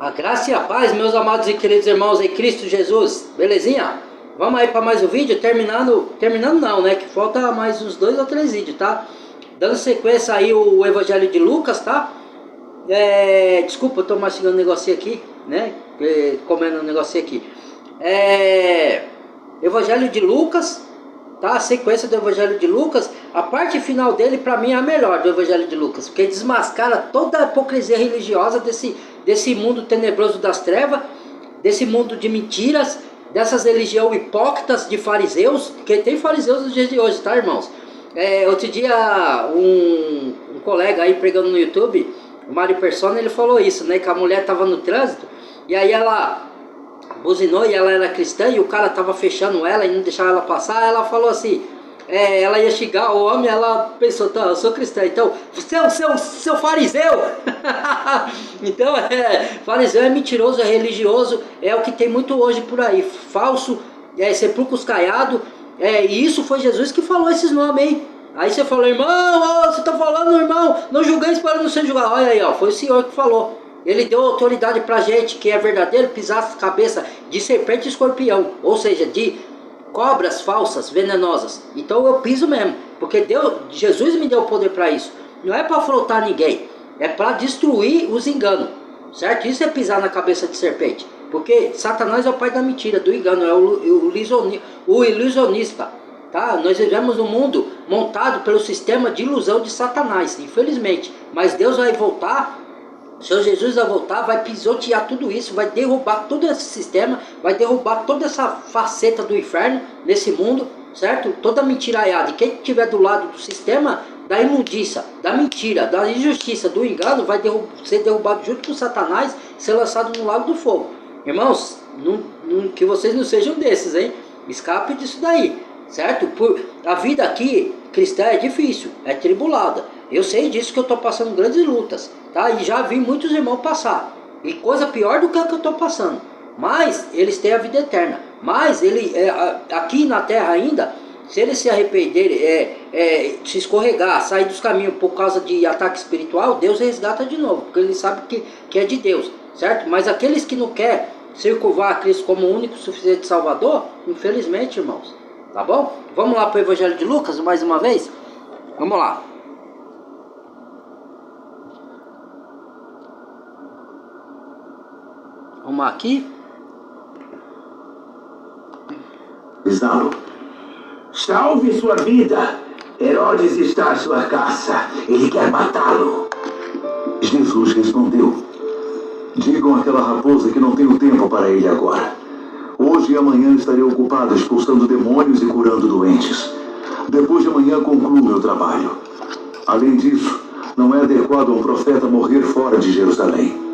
A graça e a paz, meus amados e queridos irmãos em Cristo Jesus, belezinha? Vamos aí para mais um vídeo, terminando não, né, que falta mais uns 2 ou 3 vídeos, tá? Dando sequência aí o Evangelho de Lucas, tá? Desculpa, eu tô mastigando um negocinho aqui, né, comendo um negocinho aqui. Evangelho de Lucas, tá? A sequência do Evangelho de Lucas, a parte final dele pra mim é a melhor do Evangelho de Lucas, porque desmascara toda a hipocrisia religiosa desse mundo tenebroso das trevas, desse mundo de mentiras, dessas religiões hipócritas de fariseus, porque tem fariseus nos dias de hoje, tá, irmãos? Outro dia um colega aí pregando no YouTube, o Mário Persona, ele falou isso, né, que a mulher tava no trânsito, e aí ela buzinou e ela era cristã e o cara tava fechando ela e não deixava ela passar. Ela falou assim, ela ia xingar o homem, ela pensou, tá, eu sou cristã, então você é o seu fariseu. Então fariseu é mentiroso, é religioso, é o que tem muito hoje por aí, falso, sepulcros caiados, e isso foi Jesus que falou esses nomes, hein? Aí você falou, irmão, você tá falando, irmão, não julgueis para não ser julgado. Olha aí, ó, foi o Senhor que falou. Ele deu autoridade pra gente, que é verdadeiro, pisar a cabeça de serpente e escorpião, ou seja, de cobras falsas, venenosas. Então eu piso mesmo, porque Jesus me deu o poder para isso. Não é para afrontar ninguém, é para destruir os enganos, certo? Isso é pisar na cabeça de serpente, porque Satanás é o pai da mentira, do engano, é o ilusionista, tá? Nós vivemos num mundo montado pelo sistema de ilusão de Satanás, infelizmente, mas Deus vai voltar. O Senhor Jesus vai voltar, vai pisotear tudo isso, vai derrubar todo esse sistema, vai derrubar toda essa faceta do inferno nesse mundo, certo? Toda mentiraiada. E quem estiver do lado do sistema da imundícia, da mentira, da injustiça, do engano, vai ser derrubado junto com Satanás e ser lançado no lago do fogo. Irmãos, que vocês não sejam desses, hein? Escape disso daí, certo? A vida aqui cristã é difícil, é tribulada. Eu sei disso, que eu estou passando grandes lutas, tá? E já vi muitos irmãos passar. E coisa pior do que a que eu estou passando. Mas eles têm a vida eterna. Mas aqui na terra ainda, se eles se arrependerem, se escorregar, sair dos caminhos por causa de ataque espiritual, Deus resgata de novo. Porque ele sabe que é de Deus, certo? Mas aqueles que não querem circunvar a Cristo como o único suficiente Salvador, infelizmente, irmãos. Tá bom? Vamos lá para o Evangelho de Lucas mais uma vez? Vamos lá. Vamos aqui. Exalo. Salve sua vida. Herodes está à sua caça. Ele quer matá-lo. Jesus respondeu: digam àquela raposa que não tenho tempo para ele agora. Hoje e amanhã estarei ocupado expulsando demônios e curando doentes. Depois de amanhã concluo meu trabalho. Além disso, não é adequado a um profeta morrer fora de Jerusalém.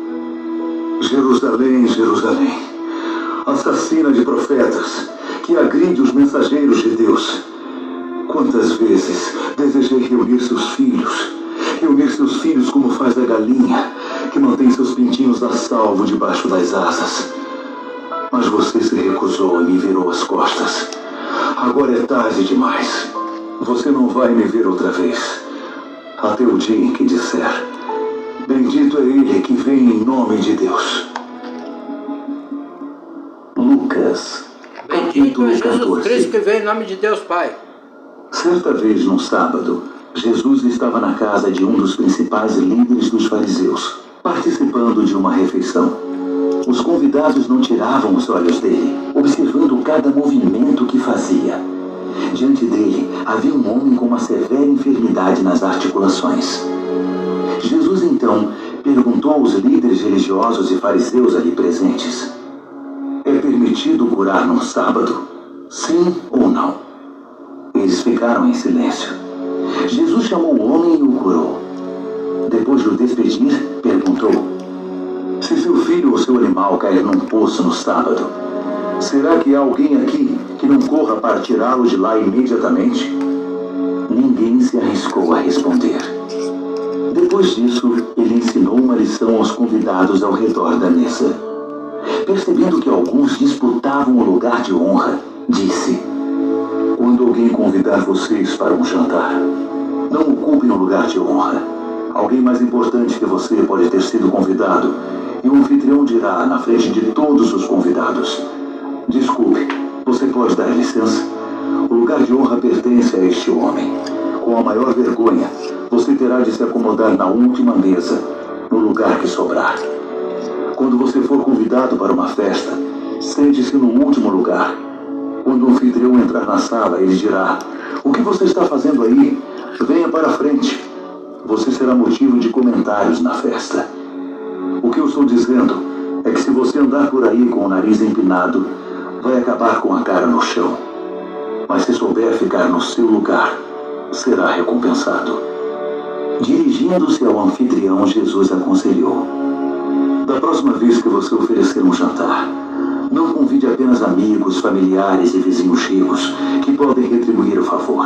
Jerusalém, Jerusalém, assassina de profetas, que agride os mensageiros de Deus. Quantas vezes desejei reunir seus filhos como faz a galinha, que mantém seus pintinhos a salvo debaixo das asas. Mas você se recusou e me virou as costas. Agora é tarde demais. Você não vai me ver outra vez, até o dia em que disser: bendito é ele que vem em nome de Deus. Lucas, Bendito é Jesus 14. Cristo que vem em nome de Deus Pai. Certa vez, num sábado, Jesus estava na casa de um dos principais líderes dos fariseus, participando de uma refeição. Os convidados não tiravam os olhos dele, observando cada movimento que fazia. Diante dele havia um homem com uma severa enfermidade nas articulações. Jesus então perguntou aos líderes religiosos e fariseus ali presentes: é permitido curar num sábado? Sim ou não? Eles ficaram em silêncio. Jesus chamou o homem e o curou. Depois de o despedir, perguntou: se seu filho ou seu animal cair num poço no sábado, será que há alguém aqui que não corra para tirá-lo de lá imediatamente? Ninguém se arriscou a responder. Depois disso, ele ensinou uma lição aos convidados ao redor da mesa. Percebendo que alguns disputavam o lugar de honra, disse: quando alguém convidar vocês para um jantar, não ocupem um lugar de honra. Alguém mais importante que você pode ter sido convidado E o anfitrião dirá na frente de todos os convidados: desculpe, você pode dar licença? O lugar de honra pertence a este homem. Com a maior vergonha, você terá de se acomodar na última mesa, no lugar que sobrar. Quando você for convidado para uma festa, sente-se no último lugar. Quando o anfitrião entrar na sala, ele dirá: o que você está fazendo aí? Venha para a frente. Você será motivo de comentários na festa. O que eu estou dizendo é que se você andar por aí com o nariz empinado, vai acabar com a cara no chão. Mas se souber ficar no seu lugar, será recompensado. Dirigindo-se ao anfitrião, Jesus aconselhou: da próxima vez que você oferecer um jantar, não convide apenas amigos, familiares e vizinhos ricos que podem retribuir o favor.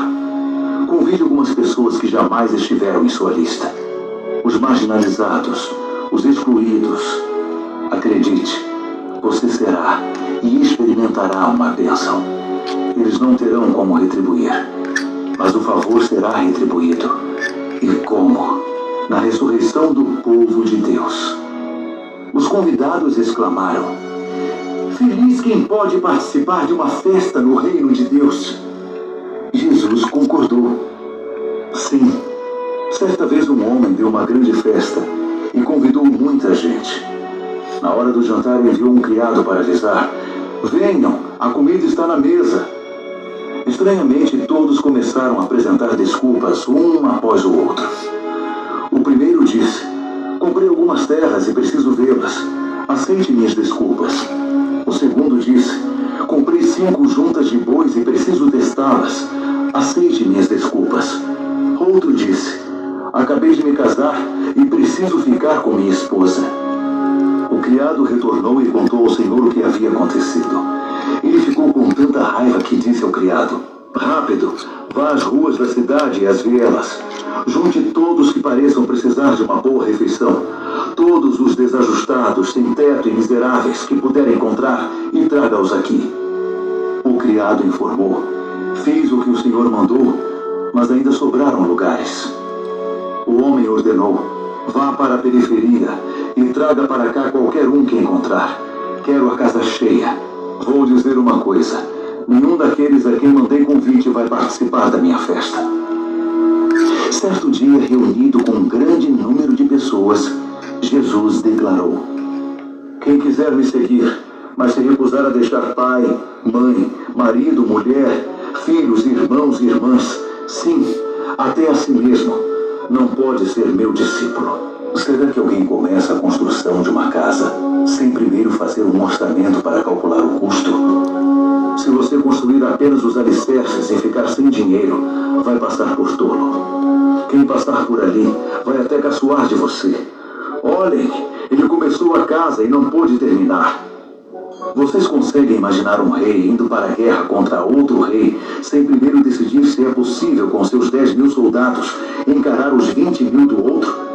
Convide algumas pessoas que jamais estiveram em sua lista. Os marginalizados, os excluídos. Acredite, você será e experimentará uma bênção. Eles não terão como retribuir, mas o favor será retribuído. E como? Na ressurreição do povo de Deus. Os convidados exclamaram: feliz quem pode participar de uma festa no reino de Deus. Jesus concordou. Sim, certa vez um homem deu uma grande festa e convidou muita gente. Na hora do jantar enviou um criado para avisar: venham, a comida está na mesa. Estranhamente, todos começaram a apresentar desculpas, um após o outro. O primeiro disse: comprei algumas terras e preciso vê-las. Aceite minhas desculpas. O segundo disse: comprei 5 juntas de bois e preciso testá-las. Aceite minhas desculpas. Outro disse: acabei de me casar e preciso ficar com minha esposa. O criado retornou e contou ao senhor o que havia acontecido. Ele ficou com tanta raiva que disse ao criado: rápido, vá às ruas da cidade e às vielas. Junte todos que pareçam precisar de uma boa refeição. Todos os desajustados, sem teto e miseráveis que puder encontrar, e traga-os aqui. O criado informou: fiz o que o senhor mandou, mas ainda sobraram lugares. O homem ordenou: vá para a periferia e traga para cá qualquer um que encontrar. Quero a casa cheia. Vou dizer uma coisa: nenhum daqueles a quem mandei convite vai participar da minha festa. Certo dia, reunido com um grande número de pessoas, Jesus declarou: quem quiser me seguir, mas se recusar a deixar pai, mãe, marido, mulher, filhos, irmãos e irmãs, sim, até a si mesmo, não pode ser meu discípulo. Será que alguém começa a construção de uma casa sem primeiro fazer um orçamento para calcular o custo? Se você construir apenas os alicerces e ficar sem dinheiro, vai passar por tolo. Quem passar por ali vai até caçoar de você. Olhem, ele começou a casa e não pôde terminar. Vocês conseguem imaginar um rei indo para a guerra contra outro rei sem primeiro decidir se é possível, com seus 10.000 soldados, encarar os 20.000 do outro?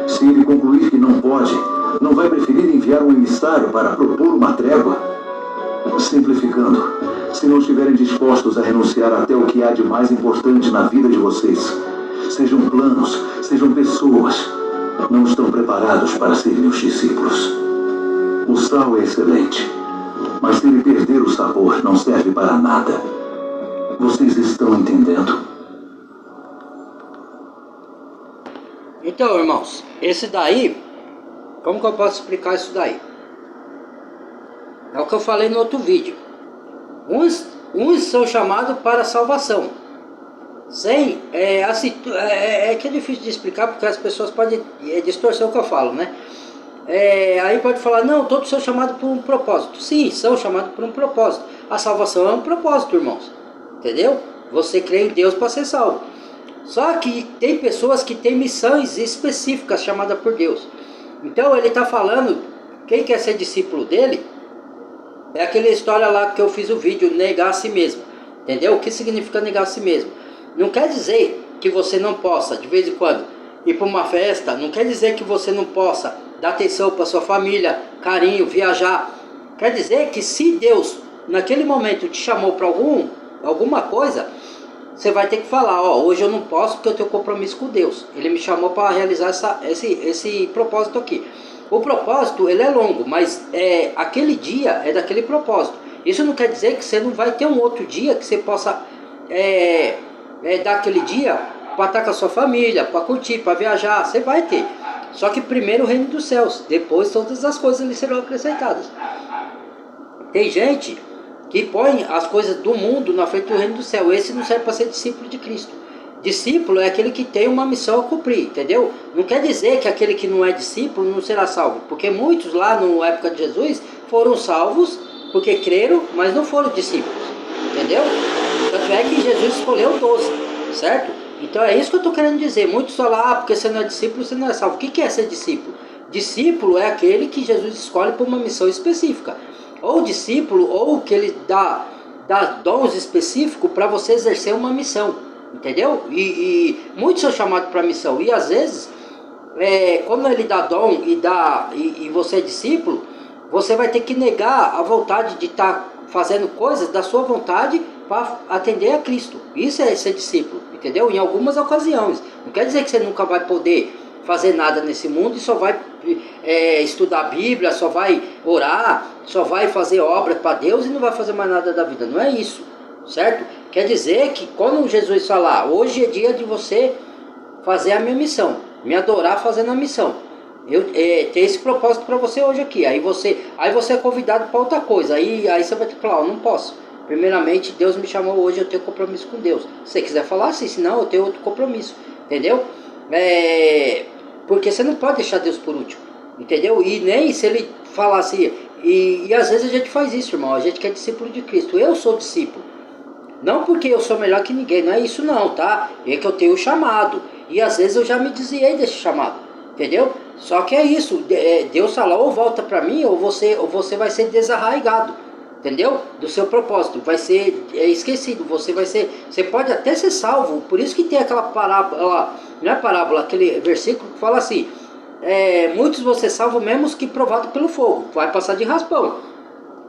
Se ele concluir que não pode, não vai preferir enviar um emissário para propor uma trégua? Simplificando, se não estiverem dispostos a renunciar até o que há de mais importante na vida de vocês, sejam planos, sejam pessoas, não estão preparados para ser meus discípulos. O sal é excelente, mas se ele perder o sabor, não serve para nada. Vocês estão entendendo? Então, irmãos, esse daí, como que eu posso explicar isso daí? É o que eu falei no outro vídeo. Uns são chamados para a salvação. Sem, que é difícil de explicar porque as pessoas podem distorcer o que eu falo, né? Aí pode falar: não, todos são chamados por um propósito. Sim, são chamados por um propósito. A salvação é um propósito, irmãos. Entendeu? Você crê em Deus para ser salvo. Só que tem pessoas que têm missões específicas chamadas por Deus. Então ele está falando, quem quer ser discípulo dele, é aquela história lá que eu fiz o vídeo, negar a si mesmo. Entendeu? O que significa negar a si mesmo? Não quer dizer que você não possa, de vez em quando, ir para uma festa. Não quer dizer que você não possa dar atenção para sua família, carinho, viajar. Quer dizer que se Deus, naquele momento, te chamou para alguma coisa, você vai ter que falar: ó, hoje eu não posso porque eu tenho compromisso com Deus. Ele me chamou para realizar esse propósito aqui. O propósito, ele é longo, mas aquele dia é daquele propósito. Isso não quer dizer que você não vai ter um outro dia que você possa dar aquele dia para estar com a sua família, para curtir, para viajar. Você vai ter. Só que primeiro o reino dos céus, depois todas as coisas lhe serão acrescentadas. Tem gente que põe as coisas do mundo na frente do reino do céu. Esse não serve para ser discípulo de Cristo. Discípulo é aquele que tem uma missão a cumprir, entendeu? Não quer dizer que aquele que não é discípulo não será salvo, porque muitos lá na época de Jesus foram salvos porque creram, mas não foram discípulos, entendeu? Tanto é que Jesus escolheu 12, certo? Então é isso que eu estou querendo dizer. Muitos falam, porque você não é discípulo, você não é salvo. O que é ser discípulo? Discípulo é aquele que Jesus escolhe para uma missão específica. Ou discípulo, ou que ele dá dons específicos para você exercer uma missão. Entendeu? E muitos são chamados para missão. E às vezes, quando ele dá dom e você é discípulo, você vai ter que negar a vontade de estar fazendo coisas da sua vontade para atender a Cristo. Isso é ser discípulo, entendeu? Em algumas ocasiões. Não quer dizer que você nunca vai poder fazer nada nesse mundo e só vai estudar a Bíblia, só vai orar, só vai fazer obra para Deus e não vai fazer mais nada da vida. Não é isso, certo? Quer dizer que quando Jesus falar, hoje é dia de você fazer a minha missão, me adorar fazendo a missão. Tem esse propósito para você hoje aqui. Aí você é convidado para outra coisa. Aí você vai ter que falar, não posso. Primeiramente, Deus me chamou hoje, eu tenho compromisso com Deus. Se você quiser falar assim, senão eu tenho outro compromisso. Entendeu? Porque você não pode deixar Deus por último. Entendeu? E nem se ele falar assim. E às vezes a gente faz isso, irmão. A gente que é discípulo de Cristo. Eu sou discípulo. Não porque eu sou melhor que ninguém, não é isso não, tá? É que eu tenho o chamado. E às vezes eu já me desviei desse chamado, entendeu? Só que é isso, Deus fala, ou volta para mim, ou você vai ser desarraigado, entendeu? Do seu propósito, vai ser esquecido, você pode até ser salvo. Por isso que tem aquela parábola, não é parábola, aquele versículo que fala assim, muitos vão ser salvos mesmo que provados pelo fogo, vai passar de raspão.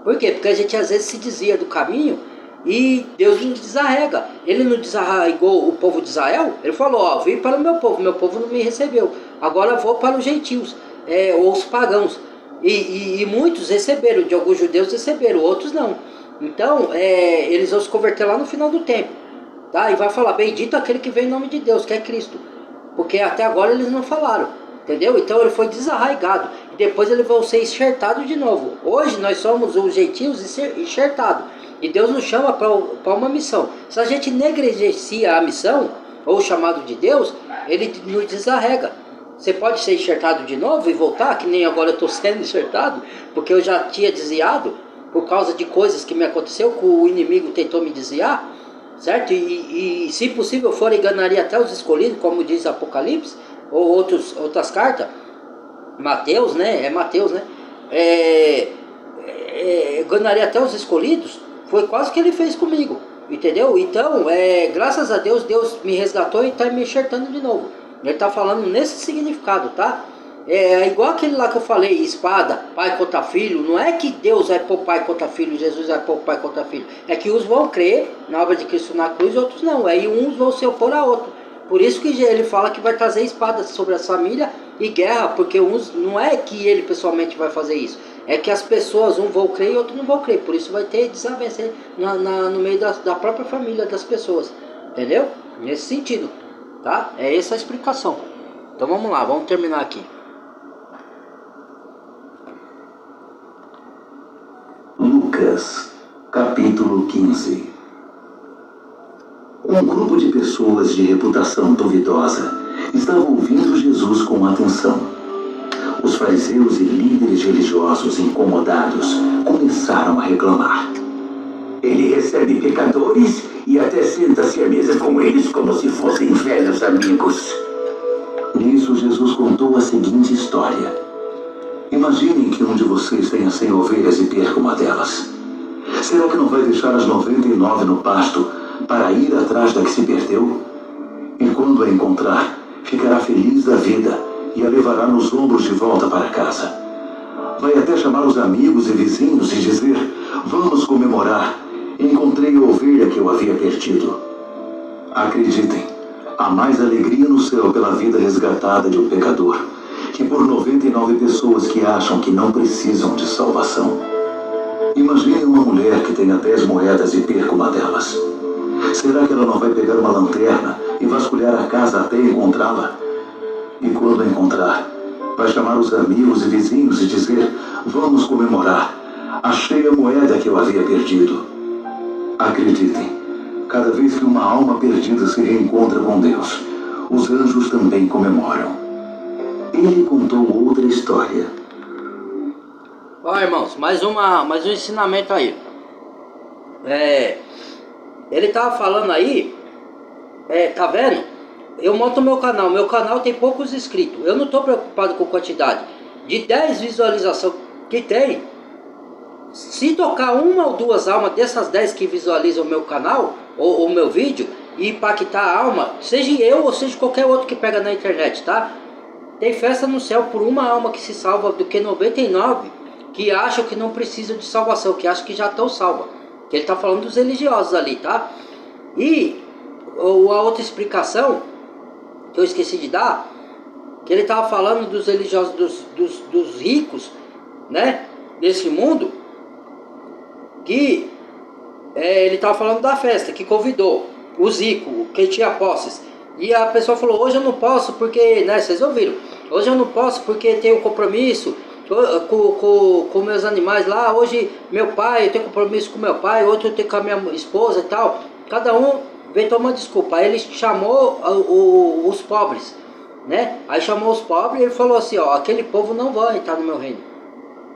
Por quê? Porque a gente às vezes se desvia do caminho, e Deus nos desarrega. Ele não desarraigou o povo de Israel. Ele falou, vim para o meu povo não me recebeu. Agora vou para os gentios, ou os pagãos. E muitos receberam, de alguns judeus receberam, outros não. Então, eles vão se converter lá no final do tempo, tá? E vai falar, bendito aquele que vem em nome de Deus, que é Cristo. Porque até agora eles não falaram, entendeu? Então ele foi desarraigado. E depois eles vão ser enxertados de novo. Hoje nós somos os gentios enxertados. E Deus nos chama para uma missão. Se a gente negligencia a missão, ou o chamado de Deus, Ele nos desarrega. Você pode ser enxertado de novo e voltar, que nem agora eu estou sendo enxertado, porque eu já tinha desviado, por causa de coisas que me aconteceu, que o inimigo tentou me desviar, certo? E se possível for, enganaria até os escolhidos, como diz Apocalipse, ou outras cartas. Mateus, né? É Mateus, né? Enganaria até os escolhidos. Foi quase o que ele fez comigo, entendeu? Então, graças a Deus, Deus me resgatou e está me enxertando de novo. Ele está falando nesse significado, tá? Igual aquele lá que eu falei, espada, pai contra filho. Não é que Deus vai pôr pai contra filho, Jesus vai pôr pai contra filho. É que uns vão crer na obra de Cristo na cruz e outros não. Aí uns vão se opor a outro. Por isso que ele fala que vai trazer espada sobre a família e guerra, porque uns, não é que ele pessoalmente vai fazer isso. É que as pessoas, um vão crer e outro não vão crer. Por isso vai ter desavença no meio da própria família das pessoas. Entendeu? Nesse sentido. Tá? É essa a explicação. Então vamos lá, vamos terminar aqui. Lucas, capítulo 15. Um grupo de pessoas de reputação duvidosa estava ouvindo Jesus com atenção. Os fariseus e líderes religiosos incomodados começaram a reclamar. Ele recebe pecadores e até senta-se à mesa com eles como se fossem velhos amigos. Nisso, Jesus contou a seguinte história. Imaginem que um de vocês tenha 100 ovelhas e perca uma delas. Será que não vai deixar as 99 no pasto para ir atrás da que se perdeu? E quando a encontrar, ficará feliz da vida e a levará nos ombros de volta para casa. Vai até chamar os amigos e vizinhos e dizer, vamos comemorar, encontrei a ovelha que eu havia perdido. Acreditem, há mais alegria no céu pela vida resgatada de um pecador que por 99 pessoas que acham que não precisam de salvação. Imagine uma mulher que tenha 10 moedas e perca uma delas. Será que ela não vai pegar uma lanterna e vasculhar a casa até encontrá-la? E quando a encontrar, vai chamar os amigos e vizinhos e dizer: vamos comemorar, achei a moeda que eu havia perdido. Acreditem, cada vez que uma alma perdida se reencontra com Deus, os anjos também comemoram. Ele contou outra história. Ó, irmãos, mais um ensinamento aí. Ele tava falando aí, tá vendo? Eu monto meu canal tem poucos inscritos. Eu não tô preocupado com quantidade. De 10 visualizações que tem, se tocar uma ou duas almas dessas 10 que visualizam o meu canal, ou o meu vídeo, e impactar a alma, seja eu ou seja qualquer outro que pega na internet, tá? Tem festa no céu por uma alma que se salva do que 99 que acham que não precisam de salvação, que acham que já estão salvos. Que ele está falando dos religiosos ali, tá? E a outra explicação que eu esqueci de dar, que ele estava falando dos religiosos, dos ricos, né? Desse mundo, que ele estava falando da festa, que convidou os ricos, que tinha posses. E a pessoa falou: hoje eu não posso porque, né, vocês ouviram, hoje eu não posso porque tenho compromisso com meus animais lá, hoje meu pai, eu tenho compromisso com meu pai, outro eu tenho com a minha esposa e tal. Cada um veio tomar desculpa. Aí ele chamou os pobres, né? Aí chamou os pobres e ele falou assim: ó, aquele povo não vai entrar no meu reino,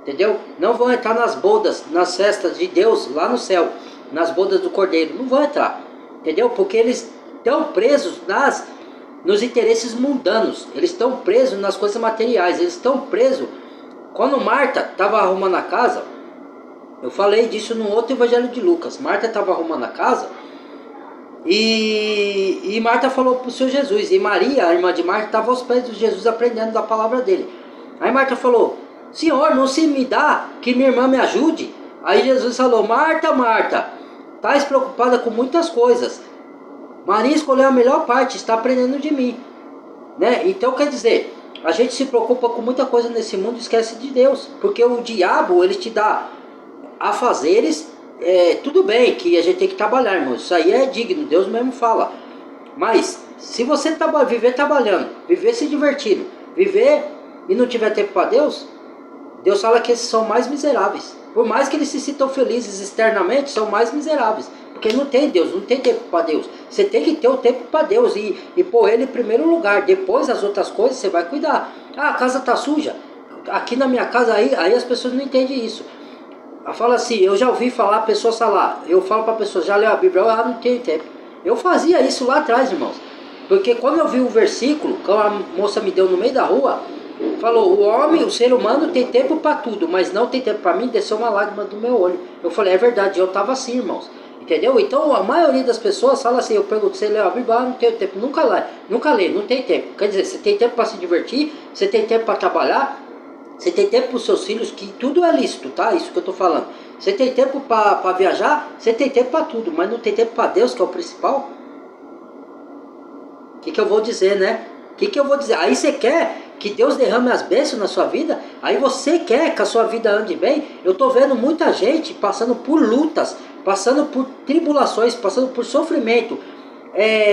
entendeu? Não vão entrar nas bodas, nas festas de Deus lá no céu, nas bodas do Cordeiro, não vão entrar, entendeu? Porque eles estão presos nos interesses mundanos, eles estão presos nas coisas materiais, eles estão presos. Quando Marta estava arrumando a casa, eu falei disso no outro evangelho de Lucas. Marta estava arrumando a casa e Marta falou para o Senhor Jesus, e Maria, a irmã de Marta, estava aos pés de Jesus aprendendo da palavra dele. Aí Marta falou: Senhor, não se me dá que minha irmã me ajude? Aí Jesus falou: Marta, Marta, estás preocupada com muitas coisas, Maria escolheu a melhor parte, está aprendendo de mim, né? Então quer dizer, a gente se preocupa com muita coisa nesse mundo e esquece de Deus. Porque o diabo, ele te dá afazeres. Tudo bem que a gente tem que trabalhar, irmão. Isso aí é digno, Deus mesmo fala. Mas se você viver trabalhando, viver se divertindo, viver e não tiver tempo para Deus, Deus fala que esses são mais miseráveis. Por mais que eles se sintam felizes externamente, são mais miseráveis. Porque não tem Deus, não tem tempo para Deus. Você tem que ter o tempo para Deus e pôr Ele em primeiro lugar. Depois as outras coisas você vai cuidar. Ah, a casa está suja. Aqui na minha casa, aí as pessoas não entendem isso. Fala assim, eu já ouvi falar, a pessoa falar, eu falo para a pessoa: já leu a Bíblia? Ah, não tenho tempo. Eu fazia isso lá atrás, irmãos. Porque quando eu vi o versículo, que a moça me deu no meio da rua, falou: o homem, o ser humano tem tempo para tudo, mas não tem tempo para mim. Desceu uma lágrima do meu olho. Eu falei: é verdade, eu estava assim, irmãos. Entendeu? Então a maioria das pessoas fala assim, eu pergunto: você leu a Bíblia? Ah, não tenho tempo. Nunca lê, não tem tempo. Quer dizer, você tem tempo para se divertir, você tem tempo para trabalhar, você tem tempo para os seus filhos, que tudo é lícito, tá? Isso que eu estou falando. Você tem tempo para viajar, você tem tempo para tudo, mas não tem tempo para Deus, que é o principal. O que eu vou dizer, né? O que eu vou dizer? Aí você quer que Deus derrame as bênçãos na sua vida? Aí você quer que a sua vida ande bem? Eu estou vendo muita gente passando por lutas, passando por tribulações, passando por sofrimento,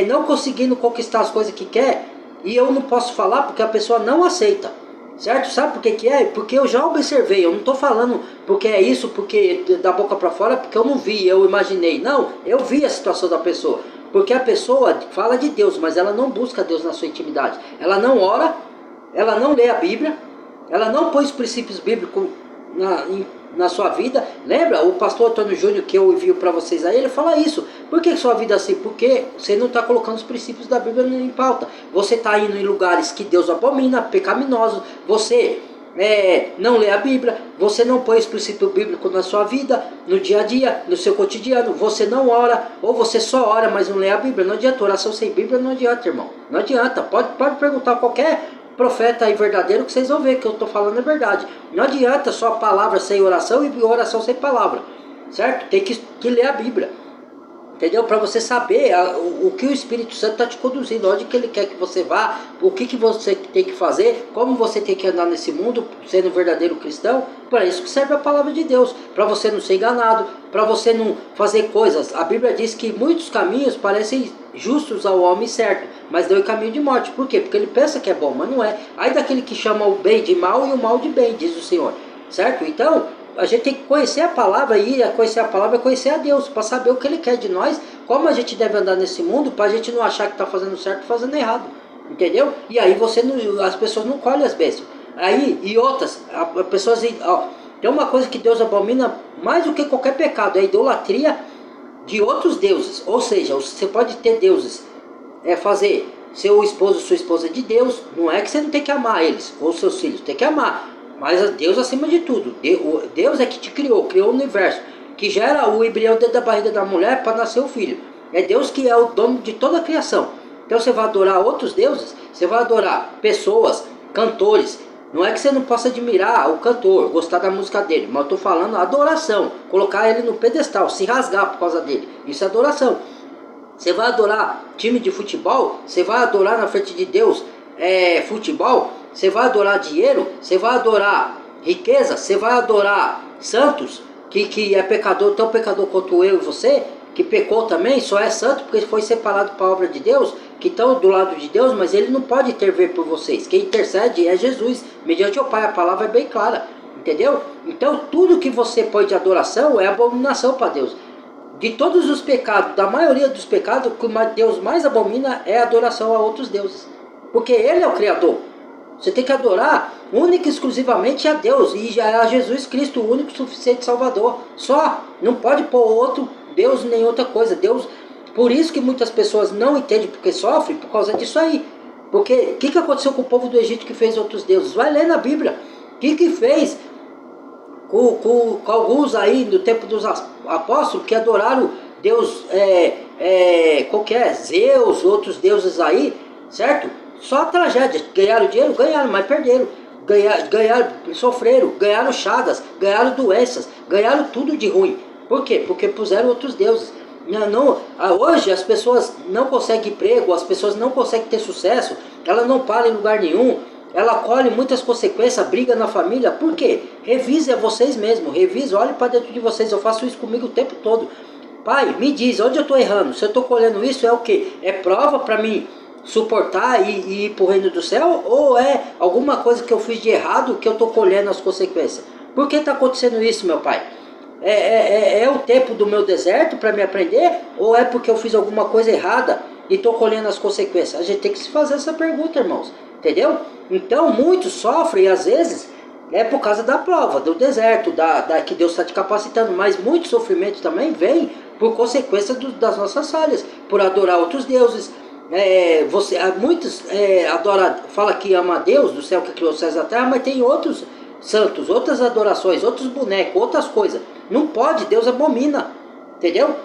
não conseguindo conquistar as coisas que quer, e eu não posso falar porque a pessoa não aceita, certo? Sabe por que é? Porque eu já observei, eu não estou falando porque é isso, porque da boca para fora, porque eu não vi, eu imaginei, não, eu vi a situação da pessoa, porque a pessoa fala de Deus, mas ela não busca Deus na sua intimidade, ela não ora, ela não lê a Bíblia, ela não põe os princípios bíblicos na sua vida. Lembra o pastor Antônio Júnior, que eu envio para vocês aí, ele fala isso. Por que sua vida é assim? Porque você não está colocando os princípios da Bíblia em pauta. Você está indo em lugares que Deus abomina, pecaminosos. Você não lê a Bíblia, você não põe os princípios bíblicos na sua vida, no dia a dia, no seu cotidiano. Você não ora, ou você só ora, mas não lê a Bíblia. Não adianta, oração sem Bíblia não adianta, irmão. Não adianta, pode perguntar a qualquer profeta aí verdadeiro, que vocês vão ver que eu estou falando é verdade. Não adianta só palavra sem oração e oração sem palavra, certo? Tem que ler a Bíblia. Entendeu? Para você saber o que o Espírito Santo está te conduzindo, onde que ele quer que você vá, o que você tem que fazer, como você tem que andar nesse mundo, sendo um verdadeiro cristão. Para isso que serve a palavra de Deus, para você não ser enganado, para você não fazer coisas. A Bíblia diz que muitos caminhos parecem justos ao homem certo, mas dão em caminho de morte. Por quê? Porque ele pensa que é bom, mas não é. Aí daquele que chama o bem de mal e o mal de bem, diz o Senhor. Certo? Então, a gente tem que conhecer a palavra, e conhecer a palavra é conhecer a Deus, para saber o que Ele quer de nós, como a gente deve andar nesse mundo, para a gente não achar que está fazendo certo e fazendo errado. Entendeu? E aí as pessoas não colhem as bênçãos. Aí, e outras, as pessoas... Ó, tem uma coisa que Deus abomina mais do que qualquer pecado, é a idolatria de outros deuses. Ou seja, você pode ter deuses, fazer seu esposo, sua esposa de Deus, não é que você não tem que amar eles, ou seus filhos, tem que amar. Mas Deus acima de tudo. Deus é que te criou o universo, que gera o embrião dentro da barriga da mulher para nascer o filho. É Deus que é o dono de toda a criação. Então você vai adorar outros deuses, você vai adorar pessoas, cantores. Não é que você não possa admirar o cantor, gostar da música dele, mas eu estou falando adoração, colocar ele no pedestal, se rasgar por causa dele. Isso é adoração. Você vai adorar time de futebol, você vai adorar na frente de Deus futebol, você vai adorar dinheiro, você vai adorar riqueza, você vai adorar santos, que é pecador, tão pecador quanto eu e você, que pecou também, só é santo porque foi separado para a obra de Deus, que estão do lado de Deus, mas ele não pode intervir por vocês. Quem intercede é Jesus, mediante o Pai. A palavra é bem clara, entendeu? Então tudo que você põe de adoração é abominação para Deus. De todos os pecados, da maioria dos pecados, o que Deus mais abomina é a adoração a outros deuses, porque Ele é o Criador. Você tem que adorar única e exclusivamente a Deus, e já é a Jesus Cristo, o único suficiente Salvador. Só, não pode pôr outro Deus nem outra coisa. Deus, por isso que muitas pessoas não entendem porque sofrem, por causa disso aí. Porque o que aconteceu com o povo do Egito que fez outros deuses? Vai ler na Bíblia. O que fez com alguns aí no tempo dos apóstolos que adoraram Deus, qualquer Zeus, outros deuses aí, certo? Só tragédia. Ganharam dinheiro? Ganharam, mas perderam. Ganharam, sofreram, ganharam chagas, ganharam doenças, ganharam tudo de ruim. Por quê? Porque puseram outros deuses. Hoje as pessoas não conseguem emprego, as pessoas não conseguem ter sucesso, ela não para em lugar nenhum, ela colhe muitas consequências, briga na família. Por quê? Revise a vocês mesmos, revise, olhe para dentro de vocês. Eu faço isso comigo o tempo todo. Pai, me diz, onde eu estou errando? Se eu estou colhendo isso, é o quê? É prova para mim suportar e ir para o reino do céu? Ou é alguma coisa que eu fiz de errado que eu estou colhendo as consequências? Por que está acontecendo isso, meu pai? É o tempo do meu deserto para me aprender? Ou é porque eu fiz alguma coisa errada e estou colhendo as consequências? A gente tem que se fazer essa pergunta, irmãos. Entendeu? Então muitos sofrem, às vezes, por causa da prova, do deserto, que Deus está te capacitando. Mas muito sofrimento também vem por consequência das nossas falhas, por adorar outros deuses. Muitos fala que ama a Deus do céu que criou os céus e a terra, mas tem outros santos, outras adorações, outros bonecos, outras coisas. Não pode, Deus abomina, entendeu?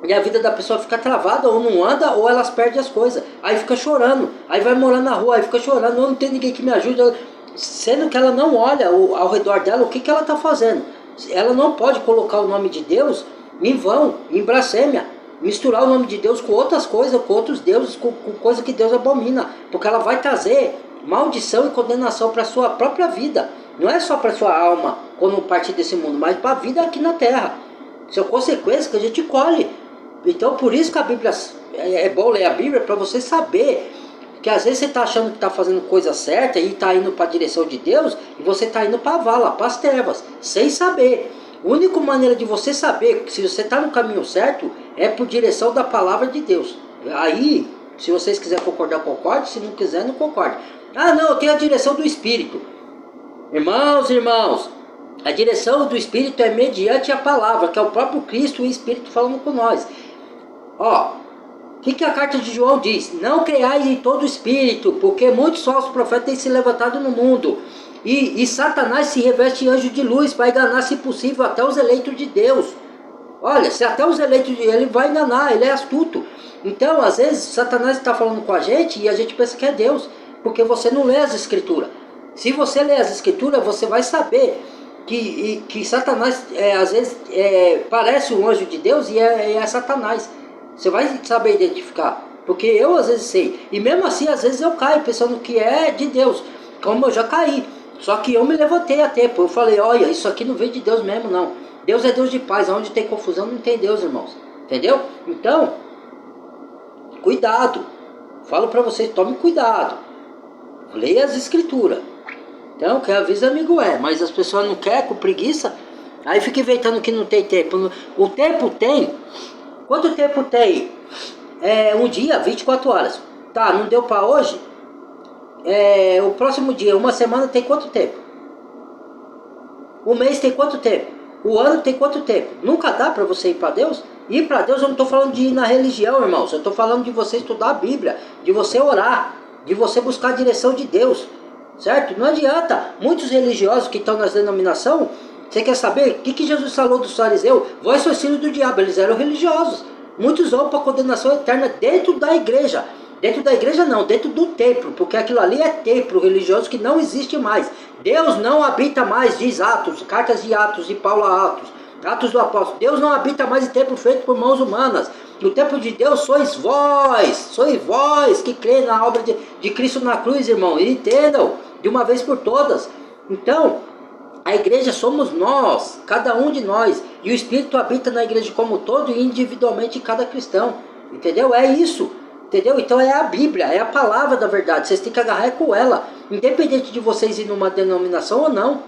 E a vida da pessoa fica travada, ou não anda, ou elas perdem as coisas. Aí fica chorando, aí vai morar na rua, aí fica chorando, não tem ninguém que me ajude. Sendo que ela não olha ao redor dela o que ela está fazendo. Ela não pode colocar o nome de Deus em vão, em blasfêmia. Misturar o nome de Deus com outras coisas, com outros deuses, com coisa que Deus abomina. Porque ela vai trazer maldição e condenação para a sua própria vida. Não é só para a sua alma, quando partir desse mundo, mas para a vida aqui na terra. São consequências que a gente colhe. Então por isso que a Bíblia, é bom ler a Bíblia para você saber que às vezes você está achando que está fazendo coisa certa e está indo para a direção de Deus, e você está indo para a vala, para as trevas, sem saber. A única maneira de você saber se você está no caminho certo é por direção da palavra de Deus. Aí, se vocês quiserem concordar, concorde, se não quiser, não concorde. Ah não, eu tenho a direção do Espírito. Irmãos, a direção do Espírito é mediante a palavra, que é o próprio Cristo e o Espírito falando com nós. Ó, o que a carta de João diz? Não creiais em todo espírito, porque muitos falsos profetas têm se levantado no mundo. E Satanás se reveste de anjo de luz para enganar, se possível, até os eleitos de Deus. Olha, se até os eleitos de ele vai enganar, ele é astuto. Então, às vezes, Satanás está falando com a gente e a gente pensa que é Deus, porque você não lê as Escrituras. Se você lê as Escrituras, você vai saber que Satanás, às vezes, parece um anjo de Deus e é Satanás. Você vai saber identificar. Porque eu às vezes sei. E mesmo assim, às vezes eu caio pensando que é de Deus. Como eu já caí. Só que eu me levantei a tempo. Eu falei, olha, isso aqui não veio de Deus mesmo, não. Deus é Deus de paz. Onde tem confusão não tem Deus, irmãos. Entendeu? Então, cuidado. Falo pra vocês, tome cuidado. Leia as escrituras. Então, quem avisa amigo é. Mas as pessoas não querem, com preguiça. Aí fica inventando que não tem tempo. O tempo tem. Quanto tempo tem? Um dia, 24 horas. Tá, não deu pra hoje? O próximo dia, uma semana tem quanto tempo? O mês tem quanto tempo? O ano tem quanto tempo? Nunca dá pra você ir pra Deus? Ir pra Deus eu não tô falando de ir na religião, irmãos. Eu tô falando de você estudar a Bíblia, de você orar, de você buscar a direção de Deus. Certo? Não adianta. Muitos religiosos que estão nas denominações, você quer saber o que Jesus falou dos fariseus? Vós sois filhos do diabo. Eles eram religiosos. Muitos vão para a condenação eterna dentro da igreja. Dentro da igreja não, dentro do templo. Porque aquilo ali é templo religioso que não existe mais. Deus não habita mais, diz Atos, cartas de Atos, de Paulo a Atos, Atos do Apóstolo. Deus não habita mais em templo feito por mãos humanas. No templo de Deus sois vós que crê na obra de Cristo na cruz, irmão. E entendam, de uma vez por todas. Então, a igreja somos nós, cada um de nós. E o Espírito habita na igreja como todo e individualmente em cada cristão. Entendeu? É isso. Entendeu? Então é a Bíblia, é a palavra da verdade. Vocês têm que agarrar com ela. Independente de vocês ir numa denominação ou não.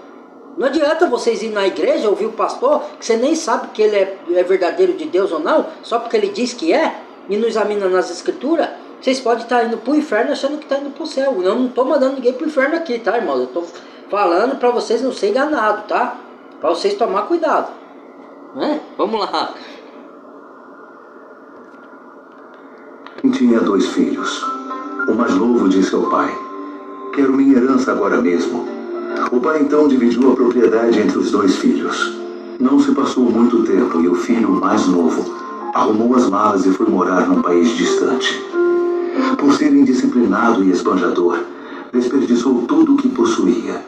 Não adianta vocês ir na igreja, ouvir o pastor, que você nem sabe que ele é verdadeiro de Deus ou não, só porque ele diz que é, e não examina nas escrituras. Vocês podem estar indo para o inferno achando que está indo para o céu. Eu não estou mandando ninguém para o inferno aqui, tá, irmãos? Eu estou falando para vocês não serem enganados, tá? Para vocês tomar cuidado. Né? Vamos lá. Tinha 2 filhos. O mais novo disse ao pai: quero minha herança agora mesmo. O pai então dividiu a propriedade entre os 2 filhos. Não se passou muito tempo e o filho mais novo arrumou as malas e foi morar num país distante. Por ser indisciplinado e esbanjador, desperdiçou tudo o que possuía.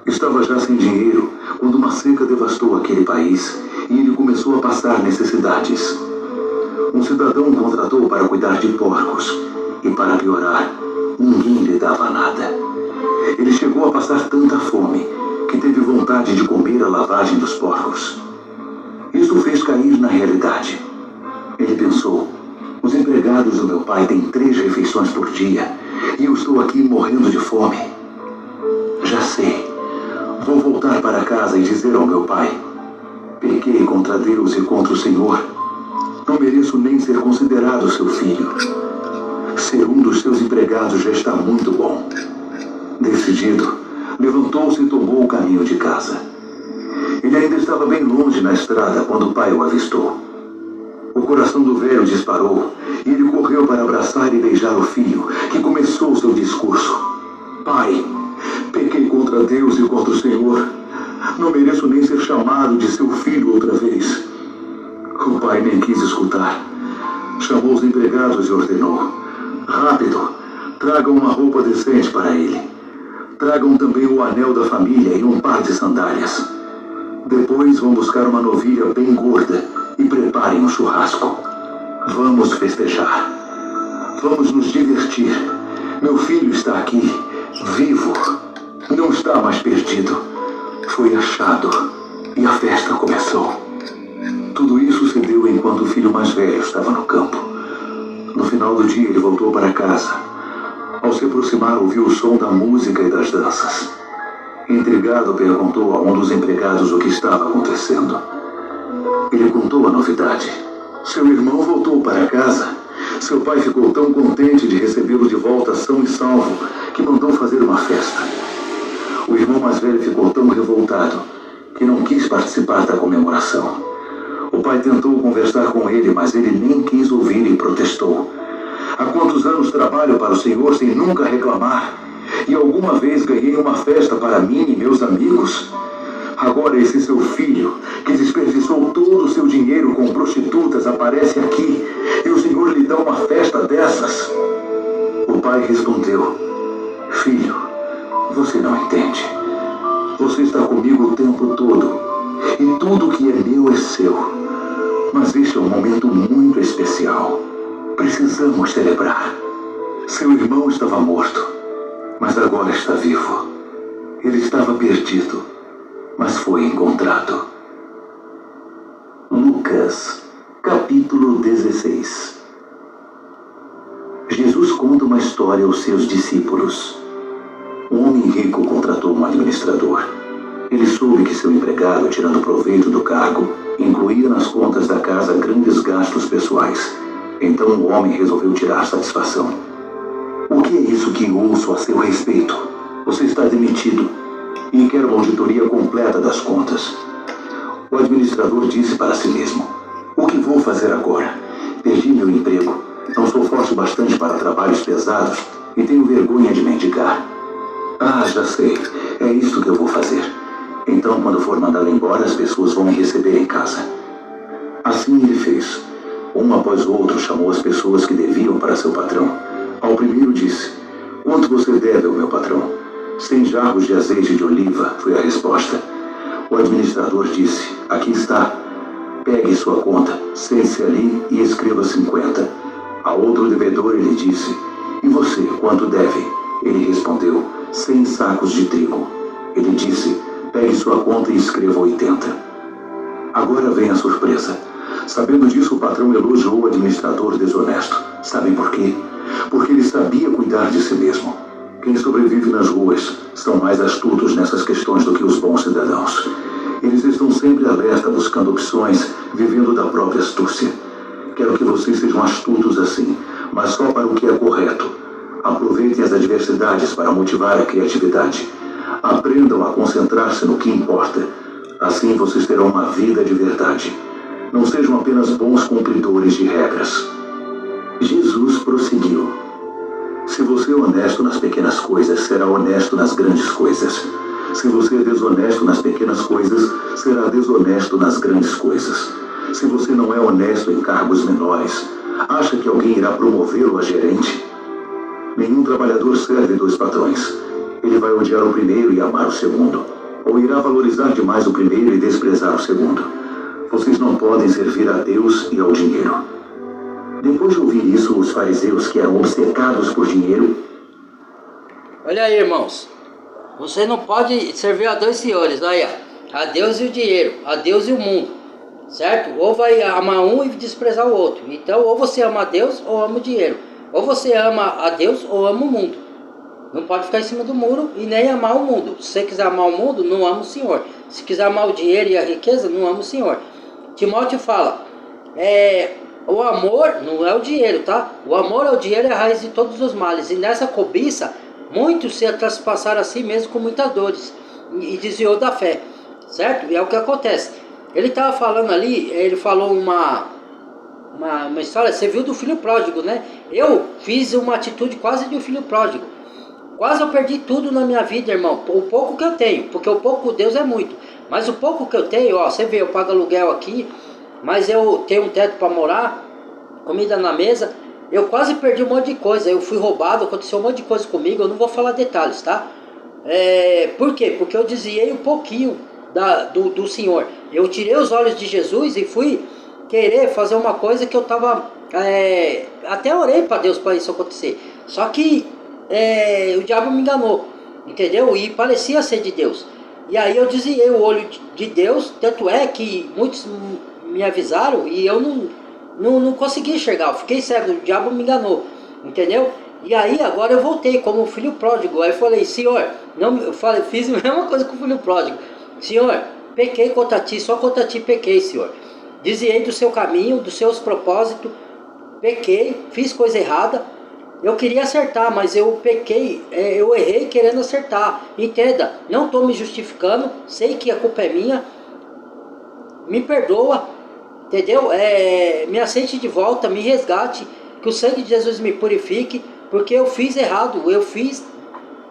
Estava já sem dinheiro quando uma seca devastou aquele país e ele começou a passar necessidades. Um cidadão o contratou para cuidar de porcos e, para piorar, ninguém lhe dava nada. Ele chegou a passar tanta fome que teve vontade de comer a lavagem dos porcos. Isso o fez cair na realidade. Ele pensou: os empregados do meu pai têm 3 refeições por dia e eu estou aqui morrendo de fome. Já sei. Vou voltar para casa e dizer ao meu pai: pequei contra Deus e contra o Senhor. Não mereço nem ser considerado seu filho. Ser um dos seus empregados já está muito bom. Decidido, levantou-se e tomou o caminho de casa. Ele ainda estava bem longe na estrada quando o pai o avistou. O coração do velho disparou e ele correu para abraçar e beijar o filho, que começou seu discurso: pai, pequei contra Deus e contra o Senhor. Não mereço nem ser chamado de seu filho outra vez. O pai nem quis escutar. Chamou os empregados e ordenou: rápido, tragam uma roupa decente para ele. Tragam também o anel da família e um par de sandálias. Depois vão buscar uma novilha bem gorda e preparem um churrasco. Vamos festejar. Vamos nos divertir. Meu filho está aqui, vivo. Não está mais perdido. Foi achado e a festa começou. Tudo isso se deu enquanto o filho mais velho estava no campo. No final do dia ele voltou para casa. Ao se aproximar, ouviu o som da música e das danças. Intrigado, perguntou a um dos empregados o que estava acontecendo. Ele contou a novidade. Seu irmão voltou para casa. Seu pai ficou tão contente de recebê-lo de volta são e salvo que mandou fazer uma festa. O irmão mais velho ficou tão revoltado que não quis participar da comemoração. O pai tentou conversar com ele, mas ele nem quis ouvir e protestou. Há quantos anos trabalho para o Senhor sem nunca reclamar? E alguma vez ganhei uma festa para mim e meus amigos? Agora esse seu filho, que desperdiçou todo o seu dinheiro com prostitutas, aparece aqui e o Senhor lhe dá uma festa dessas? O pai respondeu: filho, você não entende. Você está comigo o tempo todo e tudo que é meu é seu. Mas este é um momento muito especial. Precisamos celebrar. Seu irmão estava morto, mas agora está vivo. Ele estava perdido, mas foi encontrado. Lucas, capítulo 16. Jesus conta uma história aos seus discípulos. Um homem rico contratou um administrador. Ele soube que seu empregado, tirando proveito do cargo, incluía nas contas da casa grandes gastos pessoais. Então o homem resolveu tirar satisfação. O que é isso que ouço a seu respeito? Você está demitido e quer uma auditoria completa das contas. O administrador disse para si mesmo: o que vou fazer agora? Perdi meu emprego, não sou forte bastante para trabalhos pesados e tenho vergonha de mendigar. Ah, já sei, é isso que eu vou fazer. Então, quando for mandá-lo embora, as pessoas vão me receber em casa. Assim ele fez. Um após o outro chamou as pessoas que deviam para seu patrão. Ao primeiro disse: quanto você deve ao meu patrão? 100 jarros de azeite de oliva, foi a resposta. O administrador disse: aqui está. Pegue sua conta, sente-se ali e escreva 50. A outro devedor ele disse: e você, quanto deve? Ele respondeu: 100 sacos de trigo. Ele disse: pegue sua conta e escreva 80. Agora vem a surpresa. Sabendo disso, o patrão elogiou o administrador desonesto. Sabem por quê? Porque ele sabia cuidar de si mesmo. Quem sobrevive nas ruas são mais astutos nessas questões do que os bons cidadãos. Eles estão sempre alerta, buscando opções, vivendo da própria astúcia. Quero que vocês sejam astutos assim, mas só para o que é correto. Aproveitem as adversidades para motivar a criatividade. Aprendam a concentrar-se no que importa. Assim vocês terão uma vida de verdade. Não sejam apenas bons cumpridores de regras. Jesus prosseguiu: se você é honesto nas pequenas coisas, será honesto nas grandes coisas. Se você é desonesto nas pequenas coisas, será desonesto nas grandes coisas. Se você não é honesto em cargos menores, acha que alguém irá promovê-lo a gerente? Nenhum trabalhador serve 2 patrões. Ele vai odiar o primeiro e amar o segundo, ou irá valorizar demais o primeiro e desprezar o segundo. Vocês não podem servir a Deus e ao dinheiro. Depois de ouvir isso, os fariseus, que eram obcecados por dinheiro... Olha aí, irmãos. Você não pode servir a 2 senhores, olha. A Deus e o dinheiro, a Deus e o mundo. Certo? Ou vai amar um e desprezar o outro. Então, ou você ama a Deus ou ama o dinheiro. Ou você ama a Deus ou ama o mundo. Não pode ficar em cima do muro e nem amar o mundo. Se você quiser amar o mundo, não ama o Senhor. Se quiser amar o dinheiro e a riqueza, não ama o Senhor. Timóteo fala, o amor não é o dinheiro, tá? O amor ao dinheiro é a raiz de todos os males. E nessa cobiça, muitos se traspassaram a si mesmo com muitas dores e desviou da fé, certo? E é o que acontece. Ele estava falando ali, ele falou uma história, você viu do filho pródigo, né? Eu fiz uma atitude quase de um filho pródigo. Quase eu perdi tudo na minha vida, irmão. O pouco que eu tenho, porque o pouco com Deus é muito. Mas o pouco que eu tenho, ó, você vê, eu pago aluguel aqui, mas eu tenho um teto para morar, comida na mesa. Eu quase perdi um monte de coisa. Eu fui roubado, aconteceu um monte de coisa comigo. Eu não vou falar detalhes, tá? Por quê? Porque eu desviei um pouquinho do Senhor. Eu tirei os olhos de Jesus e fui querer fazer uma coisa que eu tava... até orei para Deus para isso acontecer. Só que o diabo me enganou, entendeu? E parecia ser de Deus. E aí eu desviei o olho de Deus. Tanto é que muitos me avisaram e eu não consegui enxergar. Eu fiquei cego, o diabo me enganou, entendeu? E aí agora eu voltei como filho pródigo. Aí eu falei, Senhor, fiz a mesma coisa com o filho pródigo. Senhor, pequei contra ti, só contra ti pequei, Senhor. Desviei do seu caminho, dos seus propósitos, pequei, fiz coisa errada. Eu queria acertar, mas eu pequei, eu errei querendo acertar. Entenda, não estou me justificando, sei que a culpa é minha. Me perdoa, entendeu? Me aceite de volta, me resgate, que o sangue de Jesus me purifique, porque eu fiz errado, eu fiz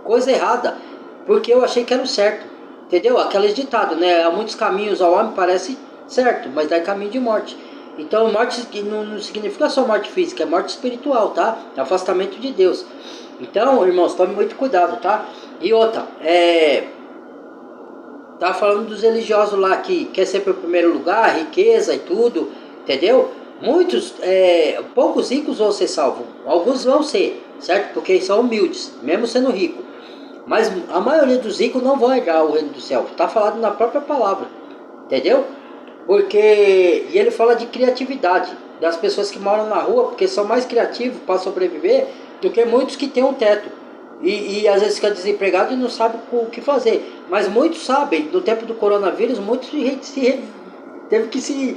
coisa errada, porque eu achei que era o certo, entendeu? Aquele ditado, né? Há muitos caminhos ao homem parece certo, mas dá caminho de morte. Então morte não significa só morte física, é morte espiritual, tá? É afastamento de Deus. Então, irmãos, tome muito cuidado, tá? E outra, tá falando dos religiosos lá que quer ser para o primeiro lugar, riqueza e tudo, entendeu? Muitos, poucos ricos vão ser salvos, alguns vão ser, certo? Porque são humildes, mesmo sendo rico. Mas a maioria dos ricos não vão herdar o reino do céu, está falado na própria palavra, entendeu? Porque, e ele fala de criatividade, das pessoas que moram na rua, porque são mais criativos para sobreviver do que muitos que têm um teto. E às vezes fica desempregado e não sabe o que fazer. Mas muitos sabem, no tempo do coronavírus, muitos teve que se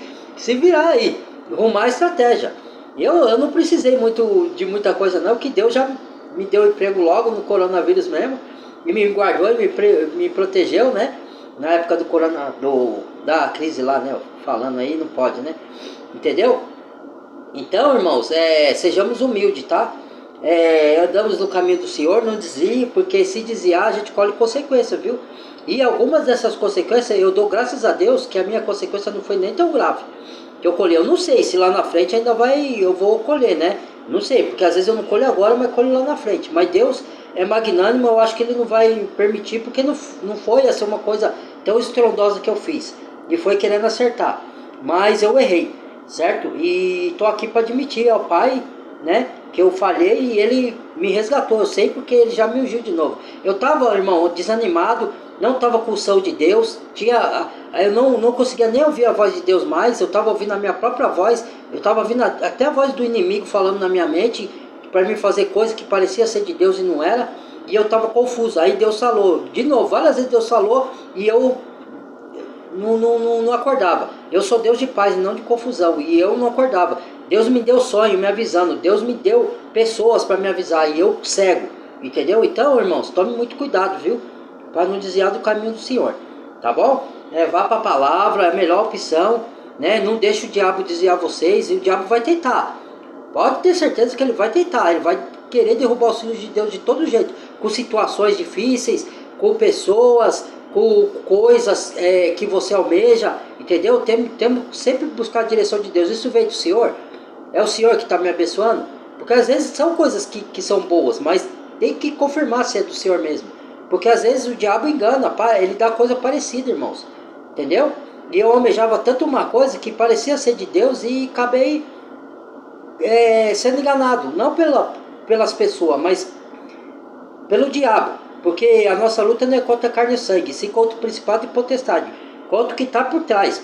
virar aí, arrumar estratégia. Eu não precisei de muita coisa não, que Deus já me deu emprego logo no coronavírus mesmo, e me guardou e me protegeu, né? Na época da crise lá, né? Falando aí, não pode, né? Entendeu? Então, irmãos, sejamos humildes, tá? Andamos no caminho do Senhor, não desvie, porque se desviar a gente colhe consequência, viu? E algumas dessas consequências, eu dou graças a Deus que a minha consequência não foi nem tão grave. Que eu colhi, eu não sei se lá na frente eu vou colher, né? Não sei, porque às vezes eu não colho agora, mas colho lá na frente. Mas Deus é magnânimo, eu acho que Ele não vai permitir, porque não foi essa uma coisa tão estrondosa que eu fiz. E foi querendo acertar. Mas eu errei, certo? E tô aqui para admitir ao Pai, né? Que eu falhei e Ele me resgatou. Eu sei porque Ele já me ungiu de novo. Eu tava, irmão, desanimado, não tava com o som de Deus, eu não conseguia nem ouvir a voz de Deus mais, eu tava ouvindo a minha própria voz, eu tava ouvindo até a voz do inimigo falando na minha mente, para me fazer coisa que parecia ser de Deus e não era, e eu tava confuso. Aí Deus falou, de novo, várias vezes Deus falou, e eu não acordava. Eu sou Deus de paz e não de confusão, e eu não acordava. Deus me deu sonho me avisando, Deus me deu pessoas para me avisar, e eu cego, entendeu? Então, irmãos, tome muito cuidado, viu? Para não desviar do caminho do Senhor, tá bom? Vá para a palavra, é a melhor opção, né? Não deixe o diabo desviar vocês, e o diabo vai tentar. Pode ter certeza que ele vai tentar, ele vai querer derrubar os filhos de Deus de todo jeito, com situações difíceis, com pessoas, com coisas que você almeja, entendeu? Temos sempre buscar a direção de Deus. Isso veio do Senhor? É o Senhor que está me abençoando? Porque às vezes são coisas que são boas, mas tem que confirmar se é do Senhor mesmo. Porque às vezes o diabo engana, ele dá coisa parecida, irmãos. Entendeu? E eu almejava tanto uma coisa que parecia ser de Deus e acabei sendo enganado. Não pelas pessoas, mas pelo diabo. Porque a nossa luta não é contra carne e sangue, sim contra o principado e potestade. Contra o que está por trás.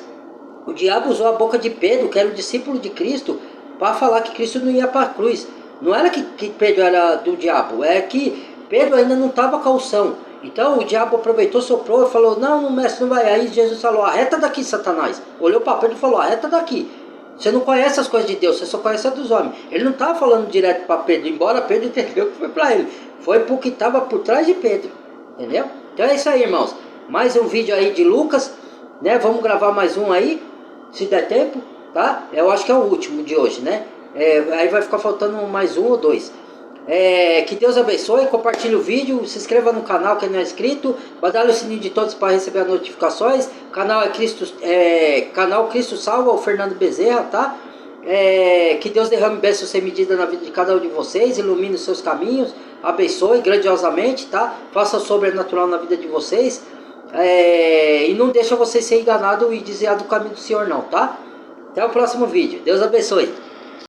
O diabo usou a boca de Pedro, que era o discípulo de Cristo, para falar que Cristo não ia para a cruz. Não era que Pedro era do diabo, é que Pedro ainda não estava com a unção. Então o diabo aproveitou, soprou e falou, não, mestre, não vai. Aí Jesus falou, arreta daqui, Satanás. Olhou para Pedro e falou, arreta daqui. Você não conhece as coisas de Deus, você só conhece as dos homens. Ele não estava falando direto para Pedro, embora Pedro entendeu que foi para ele. Foi para o que estava por trás de Pedro, entendeu? Então é isso aí, irmãos. Mais um vídeo aí de Lucas, né? Vamos gravar mais um aí, se der tempo, tá? Eu acho que é o último de hoje, né? Aí vai ficar faltando mais um ou dois. Que Deus abençoe, compartilhe o vídeo, se inscreva no canal quem não é inscrito, badale o sininho de todos para receber as notificações. Canal canal Cristo Salva, o Fernando Bezerra, tá? Que Deus derrame bênçãos sem medida na vida de cada um de vocês, ilumine os seus caminhos, abençoe grandiosamente, tá? Faça o sobrenatural na vida de vocês, e não deixa vocês ser enganados e desviar do caminho do Senhor não, tá? Até o próximo vídeo, Deus abençoe.